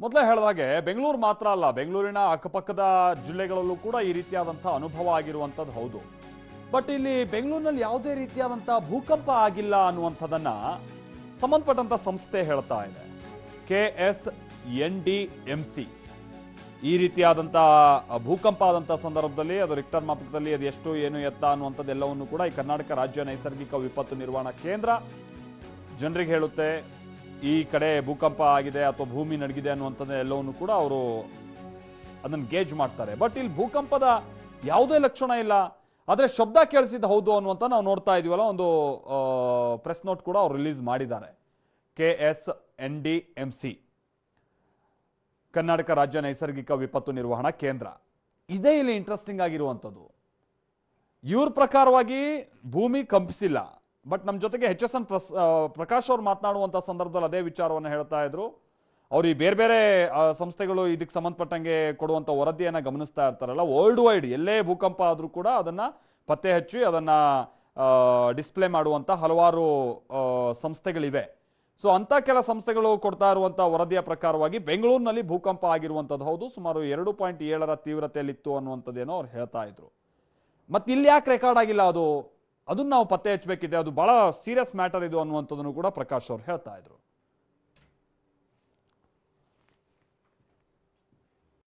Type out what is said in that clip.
ಮೊದಲೇ ಹೇಳಿದಾಗೆ ಬೆಂಗಳೂರು ಮಾತ್ರ ಅಲ್ಲ, ಬೆಂಗಳೂರಿನ ಅಕ್ಕಪಕ್ಕದ ಜಿಲ್ಲೆಗಳಲ್ಲೂ ಕೂಡ ಈ ರೀತಿಯಾದಂಥ ಅನುಭವ ಆಗಿರುವಂಥದ್ದು ಹೌದು. ಬಟ್ ಇಲ್ಲಿ ಬೆಂಗಳೂರಿನಲ್ಲಿ ಯಾವುದೇ ರೀತಿಯಾದಂಥ ಭೂಕಂಪ ಆಗಿಲ್ಲ ಅನ್ನುವಂಥದ್ದನ್ನ ಸಂಬಂಧಪಟ್ಟಂತ ಸಂಸ್ಥೆ ಹೇಳ್ತಾ ಇದೆ. KSNDMC ಈ ರೀತಿಯಾದಂಥ ಭೂಕಂಪ ಆದಂಥ ಸಂದರ್ಭದಲ್ಲಿ ಅದು ರಿಕ್ಟರ್ ಮಾಪಕದಲ್ಲಿ ಅದು ಎಷ್ಟು ಏನು ಎತ್ತ ಅನ್ನುವಂಥದ್ದೆಲ್ಲವನ್ನು ಕೂಡ ಈ ಕರ್ನಾಟಕ ರಾಜ್ಯ ನೈಸರ್ಗಿಕ ವಿಪತ್ತು ನಿರ್ವಹಣಾ ಕೇಂದ್ರ ಜನರಿಗೆ ಹೇಳುತ್ತೆ. ಈ ಕಡೆ ಭೂಕಂಪ ಆಗಿದೆ ಅಥವಾ ಭೂಮಿ ನಡಗಿದೆ ಅನ್ನುವಂಥದ್ದು ಎಲ್ಲವನ್ನು ಕೂಡ ಅವರು ಅದನ್ನು ಗೇಜ್ ಮಾಡ್ತಾರೆ. ಬಟ್ ಇಲ್ಲಿ ಭೂಕಂಪದ ಯಾವುದೇ ಲಕ್ಷಣ ಇಲ್ಲ, ಆದರೆ ಶಬ್ದ ಕೇಳಿಸಿದ್ದು ಹೌದು ಅನ್ನುವಂಥ ನಾವು ನೋಡ್ತಾ ಇದೀವಲ್ಲ. ಒಂದು ಪ್ರೆಸ್ ನೋಟ್ ಕೂಡ ಅವ್ರು ರಿಲೀಸ್ ಮಾಡಿದ್ದಾರೆ. KSNDMC ಕರ್ನಾಟಕ ರಾಜ್ಯ ನೈಸರ್ಗಿಕ ವಿಪತ್ತು ನಿರ್ವಹಣಾ ಕೇಂದ್ರ. ಇದೇ ಇಲ್ಲಿ ಇಂಟ್ರೆಸ್ಟಿಂಗ್ ಆಗಿರುವಂಥದ್ದು. ಇವ್ರ ಪ್ರಕಾರವಾಗಿ ಭೂಮಿ ಕಂಪಿಸಿಲ್ಲ. ಬಟ್ ನಮ್ಮ ಜೊತೆಗೆ HSN ಪ್ರಕಾಶ್ ಅವ್ರು ಮಾತನಾಡುವಂಥ ಸಂದರ್ಭದಲ್ಲಿ ಅದೇ ವಿಚಾರವನ್ನು ಹೇಳ್ತಾ ಇದ್ರು. ಅವ್ರು ಈ ಬೇರೆ ಬೇರೆ ಸಂಸ್ಥೆಗಳು ಇದಕ್ಕೆ ಸಂಬಂಧಪಟ್ಟಂಗೆ ಕೊಡುವಂಥ ವರದಿಯನ್ನು ಗಮನಿಸ್ತಾ ಇರ್ತಾರಲ್ಲ, ವರ್ಲ್ಡ್ ವೈಡ್ ಎಲ್ಲೇ ಭೂಕಂಪ ಆದರೂ ಕೂಡ ಅದನ್ನು ಪತ್ತೆ ಹಚ್ಚಿ ಅದನ್ನು ಡಿಸ್ಪ್ಲೇ ಮಾಡುವಂಥ ಹಲವಾರು ಸಂಸ್ಥೆಗಳಿವೆ. ಸೊ ಅಂಥ ಕೆಲ ಸಂಸ್ಥೆಗಳು ಕೊಡ್ತಾ ಇರುವಂಥ ವರದಿಯ ಪ್ರಕಾರವಾಗಿ ಬೆಂಗಳೂರಿನಲ್ಲಿ ಭೂಕಂಪ ಆಗಿರುವಂಥದ್ದು ಹೌದು, ಸುಮಾರು 2.7 ತೀವ್ರತೆಯಲ್ಲಿತ್ತು ಅನ್ನುವಂಥದ್ದೇನೋ ಅವ್ರು ಹೇಳ್ತಾ ಇದ್ರು. ಮತ್ತೆ ಇಲ್ಲಿ ಯಾಕೆ ರೆಕಾರ್ಡ್ ಆಗಿಲ್ಲ ಅದನ್ನ ನಾವು ಪತ್ತೆ ಹಚ್ಚಬೇಕಿದೆ, ಅದು ಬಹಳ ಸೀರಿಯಸ್ ಮ್ಯಾಟರ್ ಇದು ಅನ್ನುವಂಥದ್ದನ್ನು ಕೂಡ ಪ್ರಕಾಶ್ ಅವ್ರು ಹೇಳ್ತಾ ಇದ್ರು.